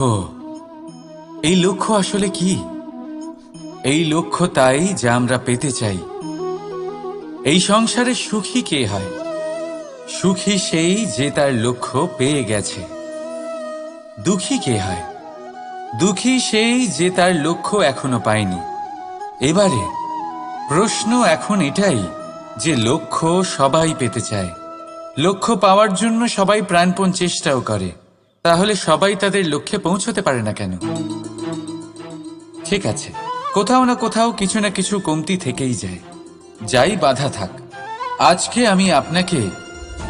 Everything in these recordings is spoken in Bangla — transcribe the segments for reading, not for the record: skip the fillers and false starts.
ও, এই লক্ষ্য আসলে কি? এই লক্ষ্য তাই যা আমরা পেতে চাই। এই সংসারে সুখী কে হয়? সুখী সেই যে তার লক্ষ্য পেয়ে গেছে। দুঃখী কে হয়? দুঃখী সেই যে তার লক্ষ্য এখনো পায়নি। এবারে প্রশ্ন এখন এটাই যে লক্ষ্য সবাই পেতে চায়, লক্ষ্য পাওয়ার জন্য সবাই প্রাণপণ চেষ্টাও করে, তাহলে সবাই তাদের লক্ষ্যে পৌঁছতে পারে না কেন? ঠিক আছে, কোথাও না কোথাও কিছু না কিছু কমতি থেকেই যায়, যাই বাধা থাক। আজকে আমি আপনাকে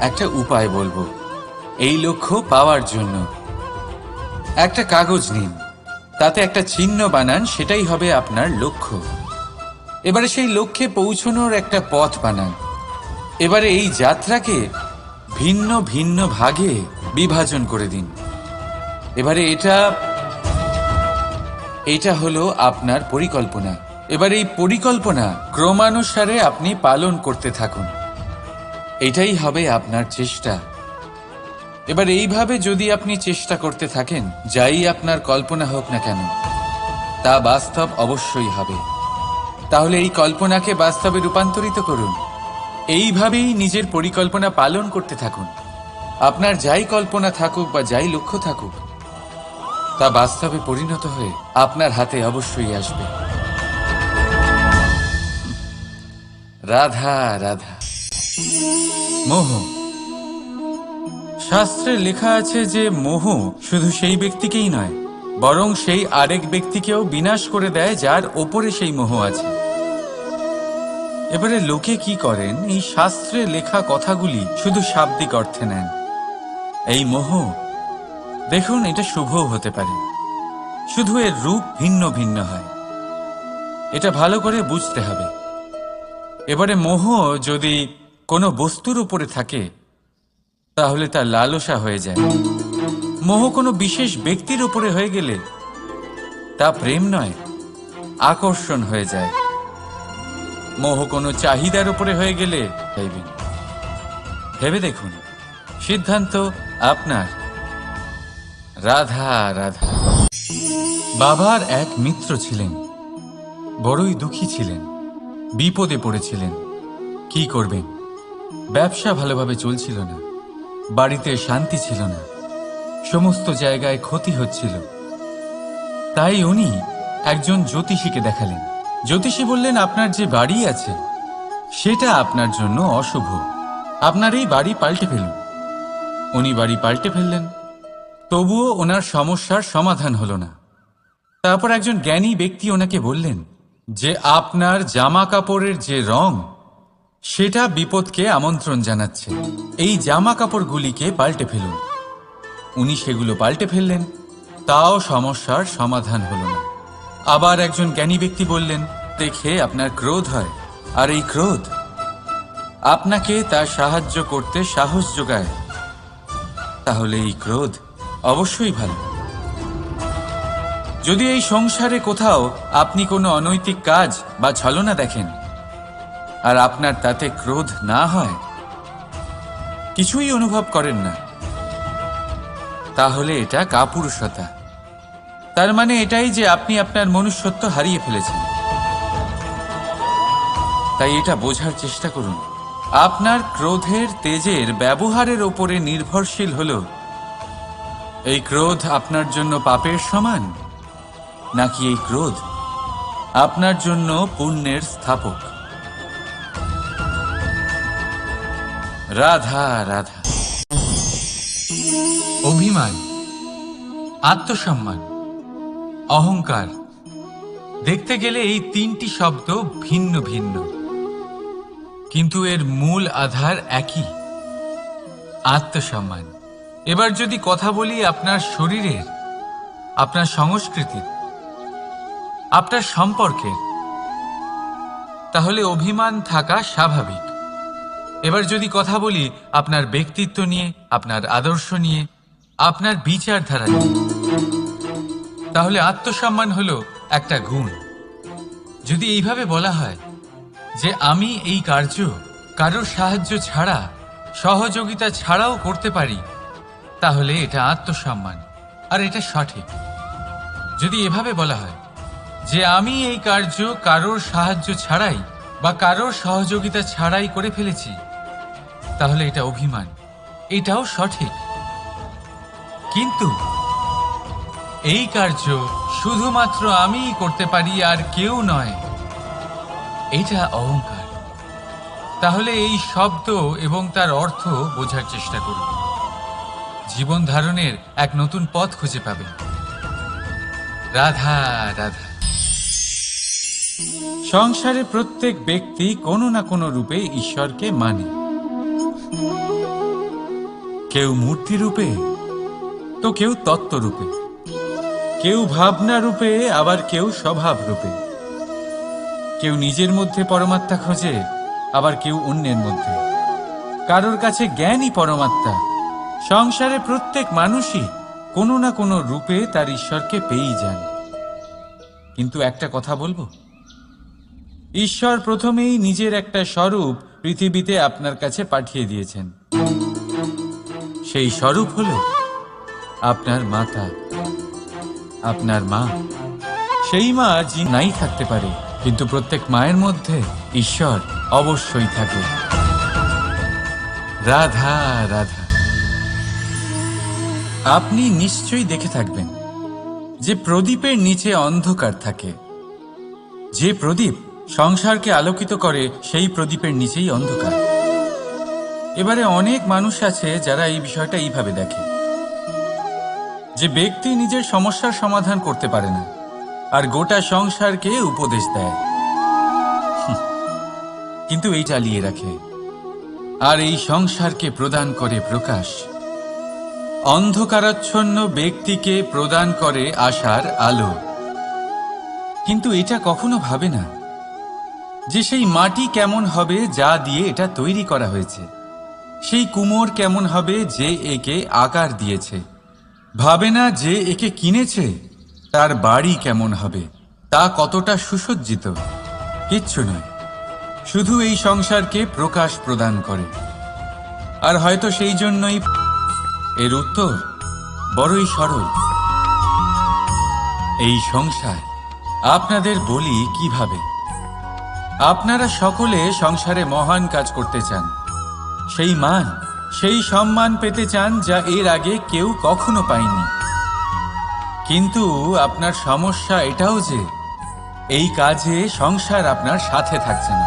একটা উপায় বলবো এই লক্ষ্য পাওয়ার জন্য। একটা কাগজ নিন, তাতে একটা চিহ্ন বানান, সেটাই হবে আপনার লক্ষ্য। এবারে সেই লক্ষ্যে পৌঁছানোর একটা পথ বানান। এবারে এই যাত্রাকে ভিন্ন ভিন্ন ভাগে বিভাজন করে দিন। এবারে এটা হলো আপনার পরিকল্পনা। এবার এই পরিকল্পনা ক্রমানুসারে আপনি পালন করতে থাকুন, এটাই হবে আপনার চেষ্টা। এবার এইভাবে যদি আপনি চেষ্টা করতে থাকেন, যাই আপনার কল্পনা হোক না কেন তা বাস্তব অবশ্যই হবে। তাহলে এই কল্পনাকে বাস্তবে রূপান্তরিত করুন, এইভাবেই নিজের পরিকল্পনা পালন করতে থাকুন। আপনার যাই কল্পনা থাকুক বা যাই লক্ষ্য থাকুক, তা বাস্তবে পরিণত হয়ে আপনার হাতে অবশ্যই আসবে। রাধা রাধা। মোহ, শাস্ত্রে লেখা আছে যে মোহ শুধু সেই ব্যক্তিকেই নয়, বরং সেই আরেক ব্যক্তিকেও বিনাশ করে দেয় যার ওপরে সেই মোহ আছে। এবারে লোকে কি করেন, এই শাস্ত্রে লেখা কথাগুলি শুধু শাব্দিক অর্থে নেন। এই মোহ, দেখুন, এটা শুভও হতে পারে, শুধু এর রূপ ভিন্ন ভিন্ন হয়, এটা ভালো করে বুঝতে হবে। এবারে মোহ যদি কোনো বস্তুর উপরে থাকে, তাহলে তা লালসা হয়ে যায়। মোহ কোনো বিশেষ ব্যক্তির উপরে হয়ে গেলে তা প্রেম নয়, আকর্ষণ হয়ে যায়। মোহ কোনো চাহিদার উপরে হয়ে গেলে চাইবেন। ভেবে দেখুন, সিদ্ধান্ত আপনার। রাধা রাধা। বাবার এক মিত্র ছিলেন, বড়ই দুঃখী ছিলেন, বিপদে পড়েছিলেন। কি করবেন? ব্যবসা ভালোভাবে চলছিল না, বাড়িতে শান্তি ছিল না, সমস্ত জায়গায় ক্ষতি হচ্ছিল। তাই উনি একজন জ্যোতিষীকে দেখালেন। জ্যোতিষী বললেন, আপনার যে বাড়ি আছে সেটা আপনার জন্য অশুভ, আপনার এই বাড়ি পাল্টে ফেলুন। উনি বাড়ি পাল্টে ফেললেন, তবুও ওনার সমস্যার সমাধান হলো না। তারপর একজন জ্ঞানী ব্যক্তি ওনাকে বললেন যে আপনার জামা কাপড়ের যে রং, সেটা বিপদকে আমন্ত্রণ জানাচ্ছে, এই জামা কাপড়গুলিকে পাল্টে ফেলুন। উনি সেগুলো পাল্টে ফেললেন, তাও সমস্যার সমাধান হলো না। আবার একজন জ্ঞানী ব্যক্তি বললেন, দেখে আপনার ক্রোধ হয়, আর এই ক্রোধ আপনাকে তার সাহায্য করতে সাহস যোগায়, তাহলে এই ক্রোধ অবশ্যই ভালো। যদি এই সংসারে কোথাও আপনি কোনো অনৈতিক কাজ বা ছলনা দেখেন, আর আপনার তাতে ক্রোধ না হয়, কিছুই অনুভব করেন না, তাহলে এটা কাপুরুষতা। তার মানে এটাই যে আপনি আপনার মনুষ্যত্ব হারিয়ে ফেলেছেন। তাই এটা বোঝার চেষ্টা করুন, আপনার ক্রোধের তেজের ব্যবহারের ওপরে নির্ভরশীল হল এই ক্রোধ আপনার জন্য পাপের সমান, নাকি এই ক্রোধ আপনার জন্য পুণ্যের স্থাপক। রাধা রাধা। অভিমান, আত্মসম্মান, অহংকার, দেখতে গেলে এই তিনটি শব্দ ভিন্ন ভিন্ন, কিন্তু এর মূল আধার একই, আত্মসম্মান। এবার যদি কথা বলি আপনার শরীরের, আপনার সংস্কৃতির, আপনার সম্পর্কের, তাহলে অভিমান থাকা স্বাভাবিক। এবার যদি কথা বলি আপনার ব্যক্তিত্ব নিয়ে, আপনার আদর্শ নিয়ে, আপনার বিচারধারা নিয়ে, তাহলে আত্মসম্মান হলো একটা গুণ। যদি এইভাবে বলা হয় যে আমি এই কার্য কারোর সাহায্য ছাড়া, সহযোগিতা ছাড়াও করতে পারি, তাহলে এটা আত্মসম্মান। আর এটা সঠিক। যদি এভাবে বলা হয় যে আমি এই কার্য কারোর সাহায্য ছাড়াই বা কারোর সহযোগিতা ছাড়াই করে ফেলেছি, তাহলে এটা অভিমান, এটাও সঠিক। কিন্তু এই কার্য শুধুমাত্র আমিই করতে পারি আর কেউ নয়, এটা অহংকার। তাহলে এই শব্দ এবং তার অর্থ বোঝার চেষ্টা করুন। জীবন ধারণের এক নতুন পথ খুঁজে পাবেন। রাধা রাধা। সংসারে প্রত্যেক ব্যক্তি কোনো না কোনো রূপে ঈশ্বরকে মানে। কেউ মূর্তি রূপে, তো কেউ তত্ত্ব রূপে, কেউ ভাবনা রূপে, আবার কেউ স্বভাব রূপে। কেউ নিজের মধ্যে পরমাত্মা খোঁজে, আবার কেউ অন্যের মধ্যে। কারোর কাছে জ্ঞানই পরমাত্মা। সংসারে প্রত্যেক মানুষই কোনো না কোনো রূপে তার ঈশ্বরকে পেয়েই যান। কিন্তু একটা কথা বলবো, ঈশ্বর প্রথমেই নিজের একটা স্বরূপ পৃথিবীতে আপনার কাছে পাঠিয়ে দিয়েছেন। সেই স্বরূপ হলো আপনার মাতা, আপনার মা। সেই মা যিনি নাই থাকতে পারে, কিন্তু প্রত্যেক মায়ের মধ্যে ঈশ্বর অবশ্যই থাকে। রাধা রাধা। আপনি নিশ্চয়ই দেখে থাকবেন যে প্রদীপের নিচে অন্ধকার থাকে। যে প্রদীপ সংসারকে আলোকিত করে, সেই প্রদীপের নিচেই অন্ধকার। এবারে অনেক মানুষ আছে যারা এই বিষয়টা এইভাবে দেখে যে ব্যক্তি নিজের সমস্যার সমাধান করতে পারে না, আর গোটা সংসারকে উপদেশ দেয়, কিন্তু এই চালিয়ে রাখে, আর এই সংসারকে প্রদান করে প্রকাশ। অন্ধকারাচ্ছন্ন ব্যক্তিকে প্রদান করে আশার আলো। কিন্তু এটা কখনো ভাবে না যে সেই মাটি কেমন হবে যা দিয়ে এটা তৈরি করা হয়েছে, সেই কুমোর কেমন হবে যে একে আকার দিয়েছে। ভাবে না যে একে কিনেছে তার বাড়ি কেমন হবে, তা কতটা সুসজ্জিত। কিচ্ছু নয়, শুধু এই সংসারকে প্রকাশ প্রদান করে। আর হয়তো সেই জন্যই এর উত্তর বড়ই সরল। এই সংসার আপনাদের বলি কিভাবে। আপনারা সকলে সংসারে মহান কাজ করতে চান, সেই মান, সেই সম্মান পেতে চান যা এর আগে কেউ কখনো পায়নি। কিন্তু আপনার সমস্যা এটাও যে এই কাজে সংসার আপনার সাথে থাকছে না।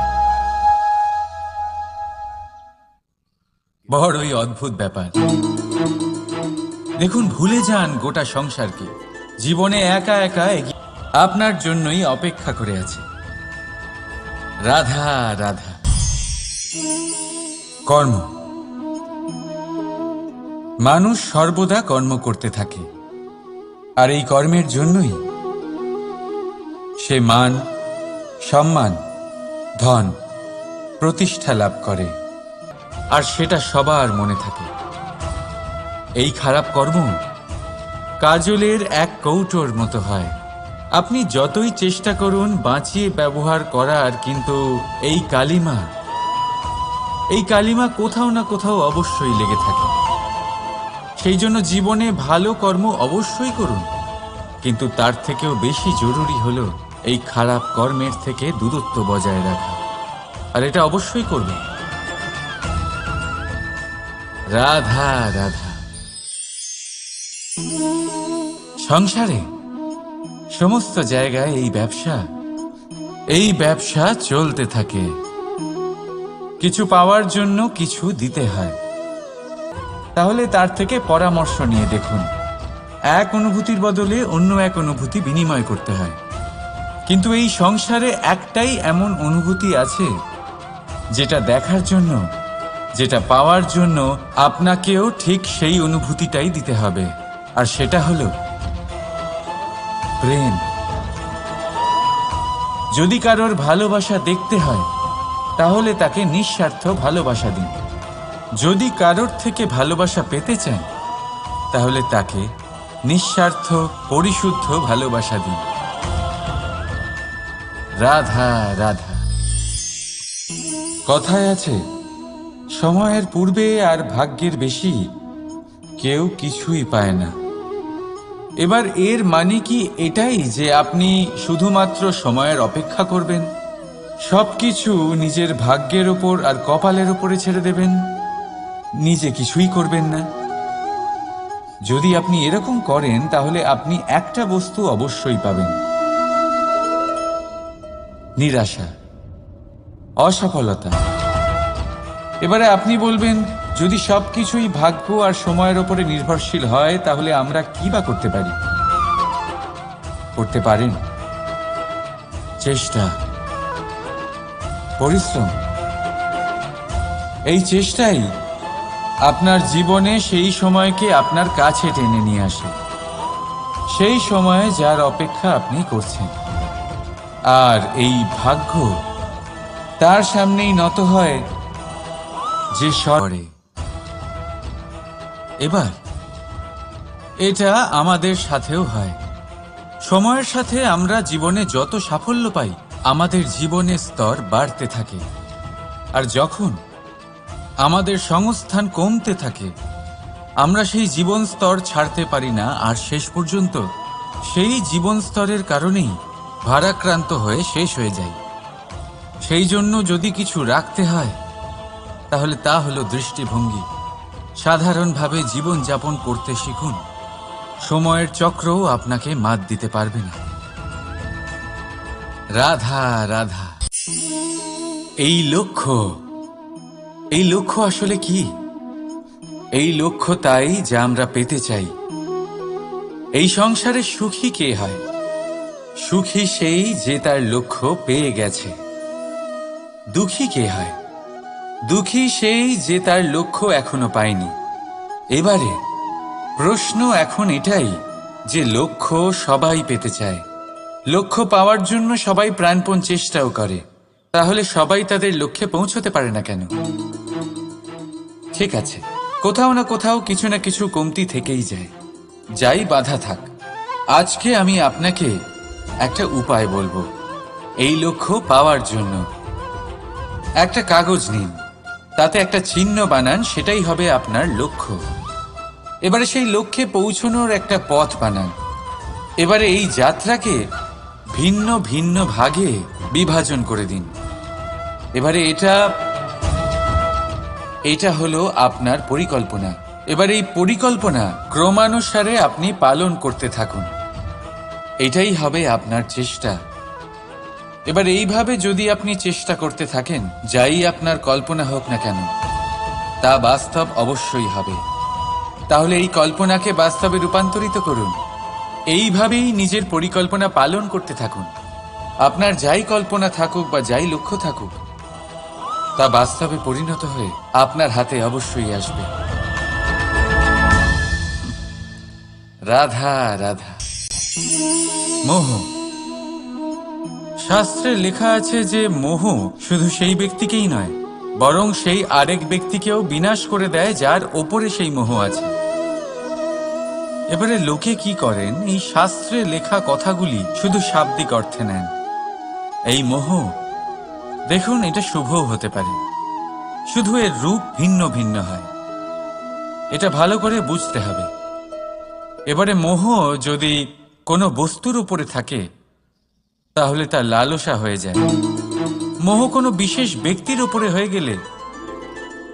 বড়ই অদ্ভুত ব্যাপার। দেখুন, ভুলে যান গোটা সংসারকে। জীবনে একা একা আপনার জন্যই অপেক্ষা করে আছে। রাধা রাধা। কর্ম। মানুষ সর্বদা কর্ম করতে থাকে, আর এই কর্মের জন্যই সে মান, সম্মান, ধন, প্রতিষ্ঠা লাভ করে, আর সেটা সবার মনে থাকে। এই খারাপ কর্ম কাজলের এক কৌটোর মতো হয়। আপনি যতই চেষ্টা করুন বাঁচিয়ে ব্যবহার করার, কিন্তু এই কালিমা কোথাও না কোথাও অবশ্যই লেগে থাকে। সেই জন্য জীবনে ভালো কর্ম অবশ্যই করুন, কিন্তু তার থেকেও বেশি জরুরি হলো এই খারাপ কর্মের থেকে দূরত্ব বজায় রাখা, আর এটা অবশ্যই করবেন। রাধা রাধা। সংসারে সমস্ত জায়গায় এই ব্যবসা চলতে থাকে। কিছু পাওয়ার জন্য কিছু দিতে হয়। তাহলে তার থেকে পরামর্শ নিয়ে দেখুন। এক অনুভূতির বদলে অন্য এক অনুভূতি বিনিময় করতে হয়। কিন্তু এই সংসারে একটাই এমন অনুভূতি আছে যেটা দেখার জন্য, যেটা পাওয়ার জন্য আপনাকেও ঠিক সেই অনুভূতিটাই দিতে হবে, আর সেটা হলো প্রেম। যদি কারোর ভালোবাসা দেখতে হয় তাহলে তাকে নিঃস্বার্থ ভালোবাসা দিন। যদি কারোর থেকে ভালোবাসা পেতে চান তাহলে তাকে নিঃস্বার্থ পরিশুদ্ধ ভালোবাসা দিন। রাধা রাধা। কথায় আছে, সময়ের পূর্বে আর ভাগ্যের বেশি কেউ কিছুই পায় না। এবার এর মানে কি এটাই যে আপনি শুধুমাত্র সময়ের অপেক্ষা করবেন, সবকিছু নিজের ভাগ্যের ওপর আর কপালের ওপরে ছেড়ে দেবেন, নিজে কিছুই করবেন না? যদি আপনি এরকম করেন তাহলে আপনি একটা বস্তু অবশ্যই পাবেন: নিরাশা, অসফলতা। এবারে আপনি বলবেন, যদি সবকিছুই ভাগ্য আর সময়ের ওপরে নির্ভরশীল হয় তাহলে আমরা কি বা করতে পারি? করতে পারেন চেষ্টা, পরিশ্রম। এই চেষ্টাই আপনার জীবনে সেই সময়কে আপনার কাছে টেনে নিয়ে আসে, সেই সময়ে যার অপেক্ষা আপনি করছেন। আর এই ভাগ্য তার সামনেই নত হয় যে সরে। এবার এটা আমাদের সাথেও হয়। সময়ের সাথে আমরা জীবনে যত সাফল্য পাই, আমাদের জীবনের স্তর বাড়তে থাকে। আর যখন আমাদের সংস্থান কমতে থাকে, আমরা সেই জীবন স্তর ছাড়তে পারি না, আর শেষ পর্যন্ত সেই জীবন স্তরের কারণেই ভারাক্রান্ত হয়ে শেষ হয়ে যায়। সেই জন্য যদি কিছু রাখতে হয় তাহলে তা হলো দৃষ্টিভঙ্গি। সাধারণভাবে জীবনযাপন করতে শিখুন, সময়ের চক্রও আপনাকে মাত দিতে পারবে না। রাধা রাধা। এই লক্ষ্য আসলে কি? এই লক্ষ্য তাই যা আমরা পেতে চাই। এই সংসারে সুখী কে হয়? সুখী সেই যে তার লক্ষ্য পেয়ে গেছে। দুঃখী কে হয়? দুঃখী সেই যে তার লক্ষ্য এখনো পায়নি। এবারে প্রশ্ন এখন এটাই যে লক্ষ্য সবাই পেতে চায়, লক্ষ্য পাওয়ার জন্য সবাই প্রাণপণ চেষ্টাও করে, তাহলে সবাই তাদের লক্ষ্যে পৌঁছতে পারে না কেন? ঠিক আছে, কোথাও না কোথাও কিছু না কিছু কমতি থেকেই যায়, যাই বাধা থাক। আজকে আমি আপনাকে একটা উপায় বলবো এই লক্ষ্য পাওয়ার জন্য। একটা কাগজ নিন, তাতে একটা চিহ্ন বানান, সেটাই হবে আপনার লক্ষ্য। এবারে সেই লক্ষ্যে পৌঁছানোর একটা পথ বানান। এবারে এই যাত্রাকে ভিন্ন ভিন্ন ভাগে বিভাজন করে দিন। এবারে এটা হলো আপনার পরিকল্পনা। এবার এই পরিকল্পনা ক্রমানুসারে আপনি পালন করতে থাকুন, এটাই হবে আপনার চেষ্টা। এবার এইভাবে যদি আপনি চেষ্টা করতে থাকেন, যাই আপনার কল্পনা হোক না কেন, তা বাস্তব অবশ্যই হবে। তাহলে এই কল্পনাকে বাস্তবে রূপান্তরিত করুন। এইভাবেই নিজের পরিকল্পনা পালন করতে থাকুন। আপনার যাই কল্পনা থাকুক বা যাই লক্ষ্য থাকুক, তা বাস্তবে পরিণত হয়ে আপনার হাতে অবশ্যই আসবে। রাধা রাধা। মোহ। শাস্ত্রে লেখা আছে যে মোহ শুধু সেই ব্যক্তিকেই নয়, বরং সেই আরেক ব্যক্তিকেও বিনাশ করে দেয় যার ওপরে সেই মোহ আছে। এবারে লোকে কি করেন, এই শাস্ত্রে লেখা কথাগুলি শুধু শাব্দিক অর্থে নেন। এই মোহ, দেখুন, এটা শুভও হতে পারে, শুধু এর রূপ ভিন্ন ভিন্ন হয়। এটা ভালো করে বুঝতে হবে। এবারে মোহ যদি কোনো বস্তুর উপরে থাকে তাহলে তা লালসা হয়ে যায়। মোহ কোনো বিশেষ ব্যক্তির উপরে হয়ে গেলে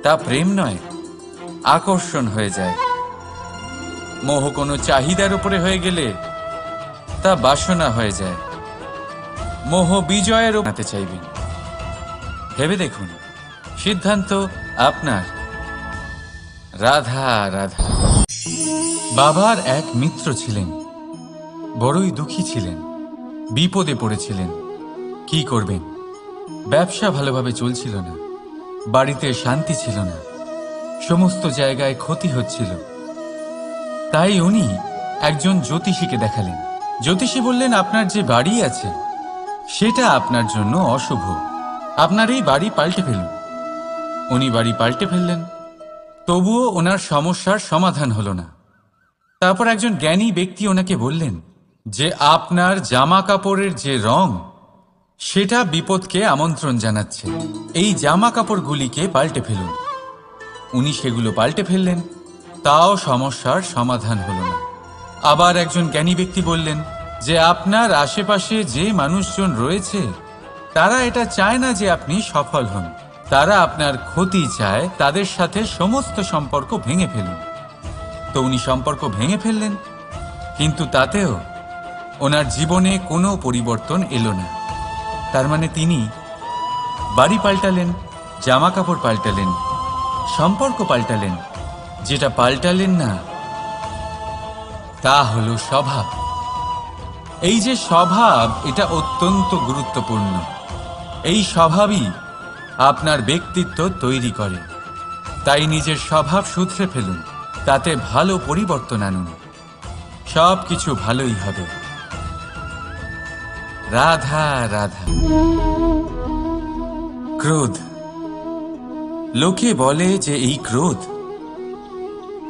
তা প্রেম নয়, আকর্ষণ হয়ে যায়। মোহ কোনো চাহিদার উপরে হয়ে গেলে তা বাসনা হয়ে যায়। মোহ বিজয়ের বানাতে চাইবেন। ভেবে দেখুন, সিদ্ধান্ত আপনার। রাধা রাধা। বাবার এক মিত্র ছিলেন, বড়ই দুঃখী ছিলেন, বিপদে পড়েছিলেন। কি করবেন? ব্যবসা ভালোভাবে চলছিল না, বাড়িতে শান্তি ছিল না, সমস্ত জায়গায় ক্ষতি হচ্ছিল। তাই উনি একজন জ্যোতিষীকে দেখালেন। জ্যোতিষী বললেন, আপনার যে বাড়ি আছে সেটা আপনার জন্য অশুভ, আপনার এই বাড়ি পাল্টে ফেলুন। উনি বাড়ি পাল্টে ফেললেন, তবুও ওনার সমস্যার সমাধান হলো না। তারপর একজন জ্ঞানী ব্যক্তি ওনাকে বললেন যে আপনার জামা কাপড়ের যে রং সেটা বিপদকে আমন্ত্রণ জানাচ্ছে, এই জামা কাপড়গুলিকে পাল্টে ফেলুন। উনি সেগুলো পাল্টে ফেললেন, তাও সমস্যার সমাধান হলো না। আবার একজন জ্ঞানী ব্যক্তি বললেন যে আপনার আশেপাশে যে মানুষজন রয়েছে তারা এটা চায় না যে আপনি সফল হন, তারা আপনার ক্ষতি চায়, তাদের সাথে সমস্ত সম্পর্ক ভেঙে ফেলুন। তো উনি সম্পর্ক ভেঙে ফেললেন, কিন্তু তাতেও ওনার জীবনে কোনো পরিবর্তন এলো না। তার মানে তিনি বাড়ি পাল্টালেন, জামা কাপড় পাল্টালেন, সম্পর্ক পাল্টালেন, যেটা পাল্টালেন না তা হলো স্বভাব। এই যে স্বভাব, এটা অত্যন্ত গুরুত্বপূর্ণ। এই স্বভাবই আপনার ব্যক্তিত্ব তৈরি করে। তাই নিজের স্বভাব শুধরে ফেলুন, তাতে ভালো পরিবর্তন আনুন, সব কিছু ভালোই হবে। রাধা রাধা। ক্রোধ, লোকে বলে যে এই ক্রোধ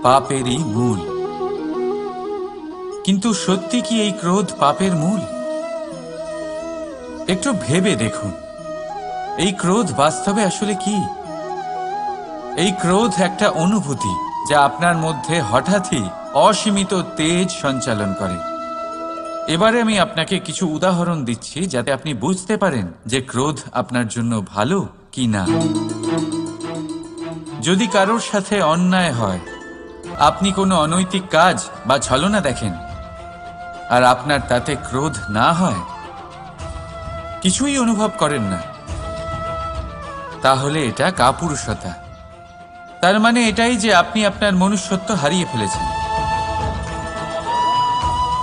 পাপেরই মূল, কিন্তু সত্যি কি এই ক্রোধ পাপের মূল? একটু ভেবে দেখুন, এই ক্রোধ বাস্তবে আসলে কি? এই ক্রোধ একটা অনুভূতি যা আপনার মধ্যে হঠাৎই অসীমিত তেজ সঞ্চালন করে। এবারে আমি আপনাকে কিছু উদাহরণ দিচ্ছি যাতে আপনি বুঝতে পারেন যে ক্রোধ আপনার জন্য ভালো কি না। যদি কারোর সাথে অন্যায় হয়, আপনি কোনো অনৈতিক কাজ বা ছলনা দেখেন, আর আপনার তাতে ক্রোধ না হয়, কিছুই অনুভব করেন না, তাহলে এটা কাপুরুষতা। তার মানে এটাই যে আপনি আপনার মনুষ্যত্ব হারিয়ে ফেলেছেন।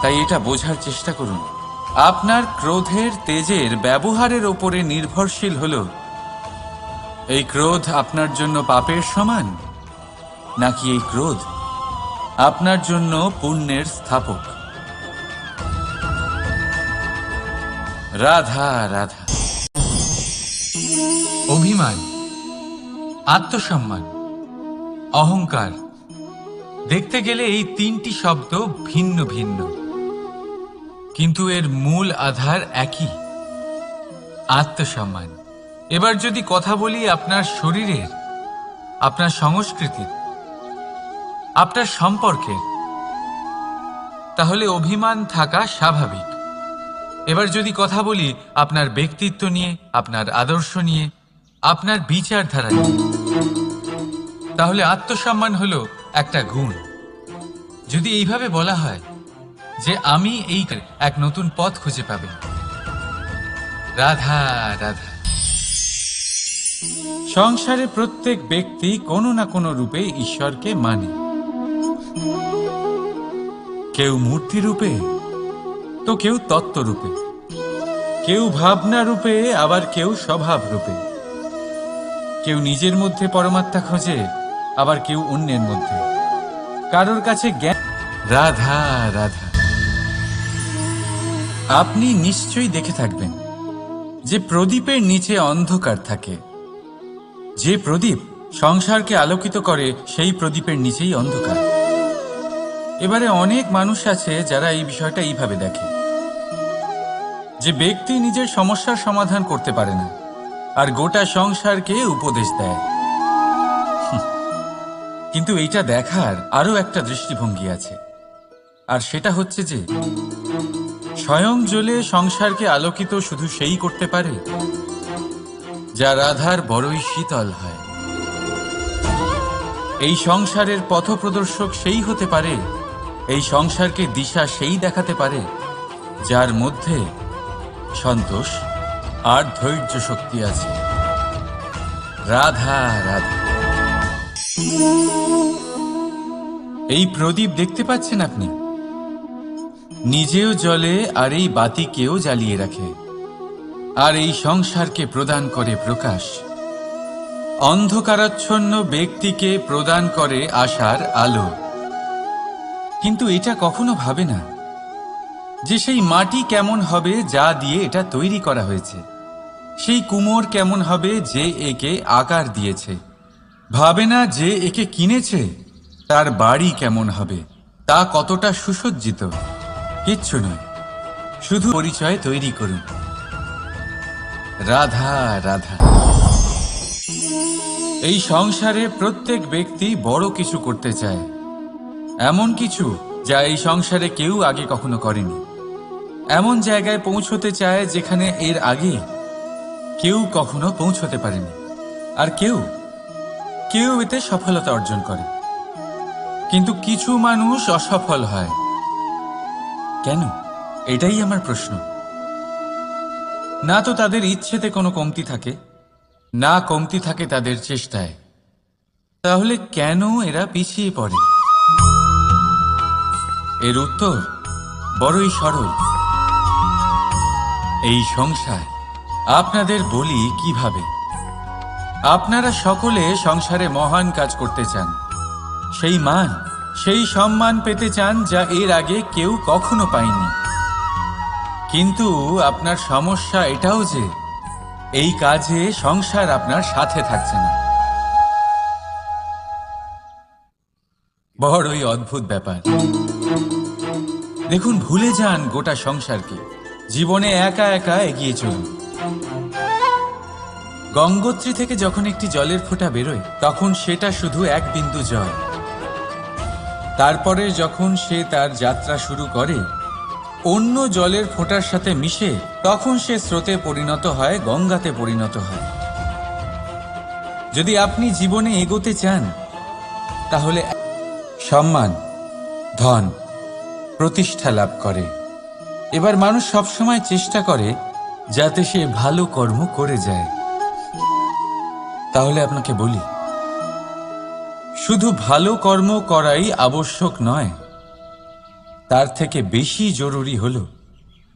তাই এটা বোঝার চেষ্টা করুন, আপনার ক্রোধের তেজের ব্যবহারের ওপরে নির্ভরশীল হলো এই ক্রোধ আপনার জন্য পাপের সমান, নাকি এই ক্রোধ আপনার জন্য পুণ্যের স্থাপক। রাধা রাধা। অভিমান, আত্মসম্মান, অহংকার, দেখতে গেলে এই তিনটি শব্দ ভিন্ন ভিন্ন, কিন্তু এর মূল আধার একই, আত্মসম্মান। এবার যদি কথা বলি আপনার শরীরের, আপনার সংস্কৃতির, আপনার সম্পর্কের, তাহলে অভিমান থাকা স্বাভাবিক। এবার যদি কথা বলি আপনার ব্যক্তিত্ব নিয়ে, আপনার আদর্শ নিয়ে, আপনার বিচারধারা নিয়ে, তাহলে আত্মসম্মান হলো একটা গুণ। যদি এইভাবে বলা হয় যে আমি এই এক নতুন পথ খুঁজে পাবেন। রাধা রাধা। সংসারে প্রত্যেক ব্যক্তি কোনো না কোনো রূপে ঈশ্বরকে মানে, কেউ মূর্তি রূপে, তো কেউ তত্ত্ব রূপে, কেউ ভাবনা রূপে, আবার কেউ স্বভাব রূপে, কেউ নিজের মধ্যে পরমাত্মা খোঁজে, আবার কেউ অন্যের মধ্যে, কারোর কাছে জ্ঞান। রাধা রাধা। আপনি নিশ্চয়ই দেখে থাকবেন যে প্রদীপের নিচে অন্ধকার থাকে। যে প্রদীপ সংসারকে আলোকিত করে, সেই প্রদীপের নিচেই অন্ধকার। এবারে অনেক মানুষ আছে যারা এই বিষয়টা এইভাবে দেখে যে ব্যক্তি নিজের সমস্যার সমাধান করতে পারে না, আর গোটা সংসারকে উপদেশ দেয়। কিন্তু এইটা দেখার আরো একটা দৃষ্টিভঙ্গি আছে, আর সেটা হচ্ছে যে স্বয়ং জ্বলে সংসারকে আলোকিত শুধু সেই করতে পারে যা রাধার বড়ই শীতল হয়। এই সংসারের পথপ্রদর্শক সেই হতে পারে, এই সংসারকে দিশা সেই দেখাতে পারে যার মধ্যে সন্তোষ আর ধৈর্য শক্তি আছে। রাধা রাধা। এই প্রদীপ দেখতে পাচ্ছেন আপনি, নিজেও জ্বলে আর এই বাতিকেও জ্বালিয়ে রাখে, আর এই সংসারকে প্রদান করে প্রকাশ। অন্ধকারাচ্ছন্ন ব্যক্তিকে প্রদান করে আশার আলো। কিন্তু এটা কখনো ভাবে না যে সেই মাটি কেমন হবে যা দিয়ে এটা তৈরি করা হয়েছে, সেই কুমোর কেমন হবে যে একে আকার দিয়েছে। ভাবে না যে একে কিনেছে তার বাড়ি কেমন হবে, তা কতটা সুসজ্জিত। কিচ্ছু নয়, শুধু পরিচয় তৈরি করুন। রাধা রাধা। এই সংসারে প্রত্যেক ব্যক্তি বড় কিছু করতে চায়, এমন কিছু যা এই সংসারে কেউ আগে কখনো করেনি। এমন জায়গায় পৌঁছতে চায় যেখানে এর আগে কেউ কখনো পৌঁছতে পারেনি, আর কেউ কেউ এতে সফলতা অর্জন করে। কিন্তু কিছু মানুষ অসফল হয় কেন? এটাই আমার প্রশ্ন। না তো তাদের ইচ্ছেতে কোনো কমতি থাকে, না কমতি থাকে তাদের চেষ্টায়। তাহলে কেন এরা পিছিয়ে পড়ে? এর উত্তর বড়ই সরল। এই সংসার। আপনাদের বলি কিভাবে। আপনারা সকলে সংসারে মহান কাজ করতে চান, সেই মান, সেই সম্মান পেতে চান যা এর আগে কেউ কখনো পায়নি। কিন্তু আপনার সমস্যা এটাও যে এই কাজে সংসার আপনার সাথে থাকছে না। বড়ই অদ্ভুত ব্যাপার। দেখুন, ভুলে যান গোটা সংসারকে, জীবনে একা একা এগিয়ে চলুন। গঙ্গোত্রী থেকে যখন একটি জলের ফোঁটা বেরোয় তখন সেটা শুধু এক বিন্দু জল। তারপরে যখন সে তার যাত্রা শুরু করে অন্য জলের ফোঁটার সাথে মিশে, তখন সে স্রোতে পরিণত হয়, গঙ্গাতে পরিণত হয়। যদি আপনি জীবনে এগোতে চান তাহলে সম্মান, ধন, প্রতিষ্ঠা লাভ করে। এবার মানুষ সবসময় চেষ্টা করে যাতে সে ভালো কর্ম করে যায়। তাহলে আপনাকে বলি, শুধু ভালো কর্ম করাই আবশ্যক নয়, তার থেকে বেশি জরুরি হলো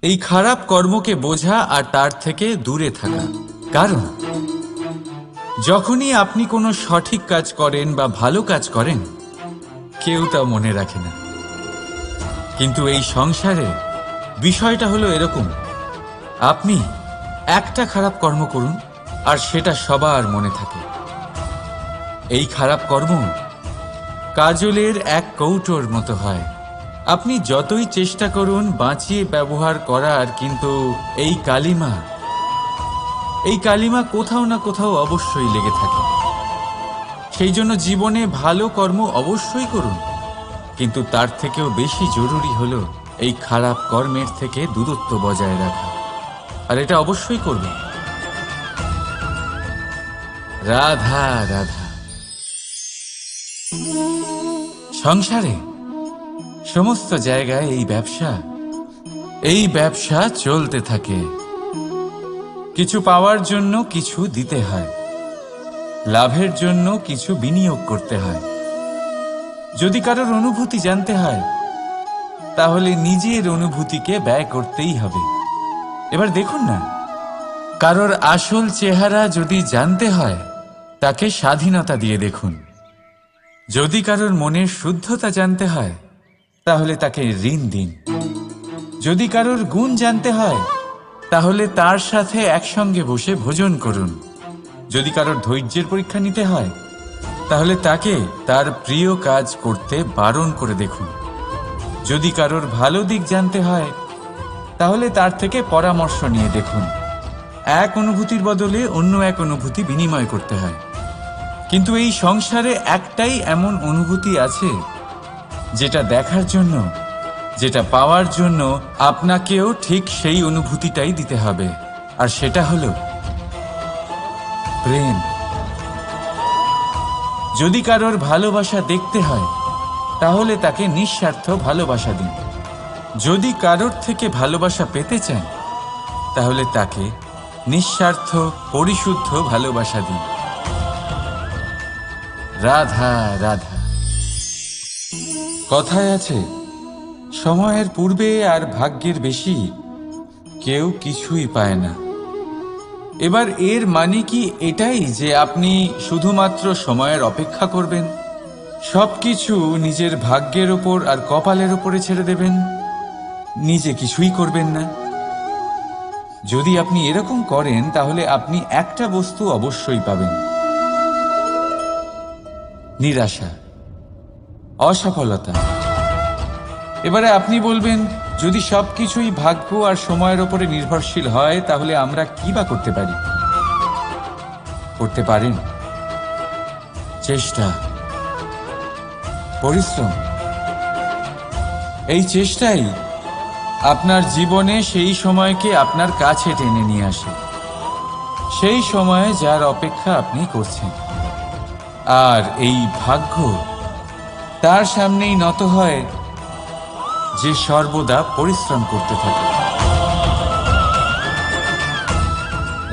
এই খারাপ কর্মকে বোঝা আর তার থেকে দূরে থাকা। কারণ যখনই আপনি কোনো সঠিক কাজ করেন বা ভালো কাজ করেন, কেউ তা মনে রাখে না। কিন্তু এই সংসারে বিষয়টা হলো এরকম, আপনি একটা খারাপ কর্ম করুন আর সেটা সবার মনে থাকে। এই খারাপ কর্ম কাজলের এক কৌটোর মতো হয়। আপনি যতই চেষ্টা করুন বাঁচিয়ে ব্যবহার করার, কিন্তু এই কালিমা কোথাও না কোথাও অবশ্যই লেগে থাকে। সেই জন্য জীবনে ভালো কর্ম অবশ্যই করুন, কিন্তু তার থেকেও বেশি জরুরি হলো এই খারাপ কর্মের থেকে দূরত্ব বজায় রাখা। আর এটা অবশ্যই করবেন। রাধা রাধা। সংসারে সমস্ত জায়গায় এই ব্যবসা চলতে থাকে। কিছু পাওয়ার জন্য কিছু দিতে হয়, লাভের জন্য কিছু বিনিয়োগ করতে হয়। যদি কারোর অনুভূতি জানতে হয় তাহলে নিজের অনুভূতিকে ব্যয় করতেই হবে। এবার দেখুন না, কারোর আসল চেহারা যদি জানতে হয় তাকে স্বাধীনতা দিয়ে দেখুন। যদি কারোর মনের শুদ্ধতা জানতে হয় তাহলে তাকে ঋণ দিন। যদি কারোর গুণ জানতে হয় তাহলে তার সাথে একসঙ্গে বসে ভোজন করুন। যদি কারোর ধৈর্যের পরীক্ষা নিতে হয় তাহলে তাকে তার প্রিয় কাজ করতে বারণ করে দেখুন। যদি কারোর ভালো দিক জানতে হয় তাহলে তার থেকে পরামর্শ নিয়ে দেখুন। এক অনুভূতির বদলে অন্য এক অনুভূতি বিনিময় করতে হয়। কিন্তু এই সংসারে একটাই এমন অনুভূতি আছে যেটা দেখার জন্য, যেটা পাওয়ার জন্য আপনাকেও ঠিক সেই অনুভূতিটাই দিতে হবে, আর সেটা হলো প্রেম। যদি কারোর ভালোবাসা দেখতে হয় তাহলে তাকে নিঃস্বার্থ ভালোবাসা দিন। যদি কারোর থেকে ভালোবাসা পেতে চান তাহলে তাকে নিঃস্বার্থ পরিশুদ্ধ ভালোবাসা দিন। রাধা রাধা। কথায় আছে, সময়ের পূর্বে আর ভাগ্যের বেশি কেউ কিছুই পায় না। এবার এর মানে কি এটাই যে আপনি শুধুমাত্র সময়ের অপেক্ষা করবেন, সবকিছু নিজের ভাগ্যের ওপর আর কপালের ওপরে ছেড়ে দেবেন, নিজে কিছুই করবেন না? যদি আপনি এরকম করেন তাহলে আপনি একটা বস্তু অবশ্যই পাবেন: নিরাশা, অসফলতা। এবারে আপনি বলবেন, যদি সবকিছুই ভাগ্য আর সময়ের ওপরে নির্ভরশীল হয় তাহলে আমরা কি বা করতে পারি? করতে পারেন চেষ্টা, পরিশ্রম, এই চেষ্টাই আপনার জীবনে সেই সময়কে আপনার কাছে টেনে নিয়ে আসে, সেই সময়ে যার অপেক্ষা আপনি করছেন। আর এই ভাগ্য তার সামনেই নত হয় যে সর্বদা পরিশ্রম করতে থাকে।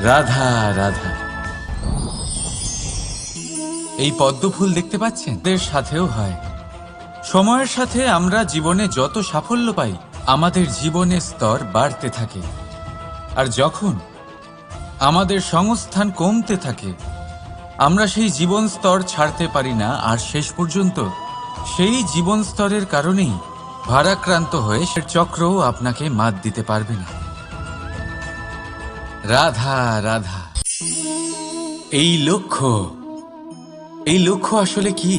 রাধা রাধা। এই পদ্মফুল দেখতে পাচ্ছেন, এদের সাথেও হয়। সময়ের সাথে আমরা জীবনে যত সাফল্য পাই, আমাদের জীবনের স্তর বাড়তে থাকে। আর যখন আমাদের সংস্থান কমতে থাকে, আমরা সেই জীবন স্তর ছাড়তে পারি না, আর শেষ পর্যন্ত সেই জীবন স্তরের কারণেই ভারাক্রান্ত হয়ে সে চক্রও আপনাকে মাত দিতে পারবে না। রাধা রাধা। এই লক্ষ্য আসলে কি?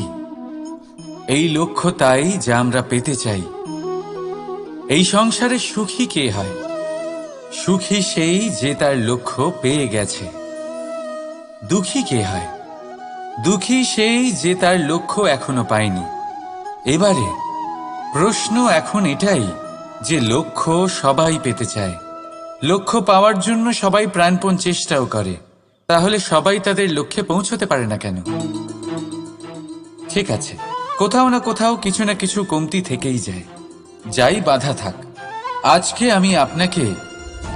এই লক্ষ্য তাই যা আমরা পেতে চাই। এই সংসারে সুখী কে হয়? সুখী সেই যে তার লক্ষ্য পেয়ে গেছে। দুঃখী কে হয়? দুঃখী সেই যে তার লক্ষ্য এখনো পায়নি। এবারে প্রশ্ন এখন এটাই যে লক্ষ্য সবাই পেতে চায়, লক্ষ্য পাওয়ার জন্য সবাই প্রাণপণ চেষ্টাও করে, তাহলে সবাই তাদের লক্ষ্যে পৌঁছতে পারে না কেন? ঠিক আছে, কোথাও না কোথাও কিছু না কিছু কমতি থেকেই যায়, যাই বাধা থাক। আজকে আমি আপনাকে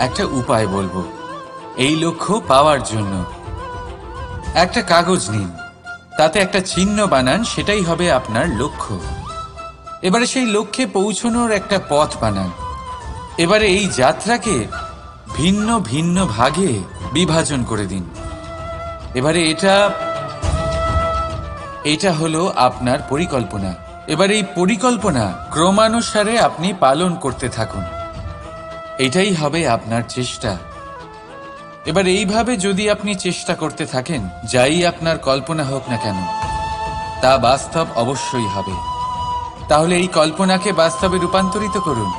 একটা উপায় বলবো এই লক্ষ্য পাওয়ার জন্য। একটা কাগজ নিন, তাতে একটা চিহ্ন বানান, সেটাই হবে আপনার লক্ষ্য। এবারে সেই লক্ষ্যে পৌঁছানোর একটা পথ বানান। এবারে এই যাত্রাকে ভিন্ন ভিন্ন ভাগে বিভাজন করে দিন। এবারে এটা হলো আপনার পরিকল্পনা। এবার এই পরিকল্পনা ক্রমানুসারে আপনি পালন করতে থাকুন, এটাই হবে আপনার চেষ্টা। এবার এইভাবে যদি আপনি চেষ্টা করতে থাকেন, যাই আপনার কল্পনা হোক না কেন, তা বাস্তব অবশ্যই হবে। তাহলে এই কল্পনাকে বাস্তবে রূপান্তরিত করুন।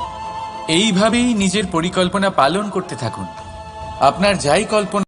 এইভাবেই নিজের পরিকল্পনা পালন করতে থাকুন। আপনার যাই কল্পনা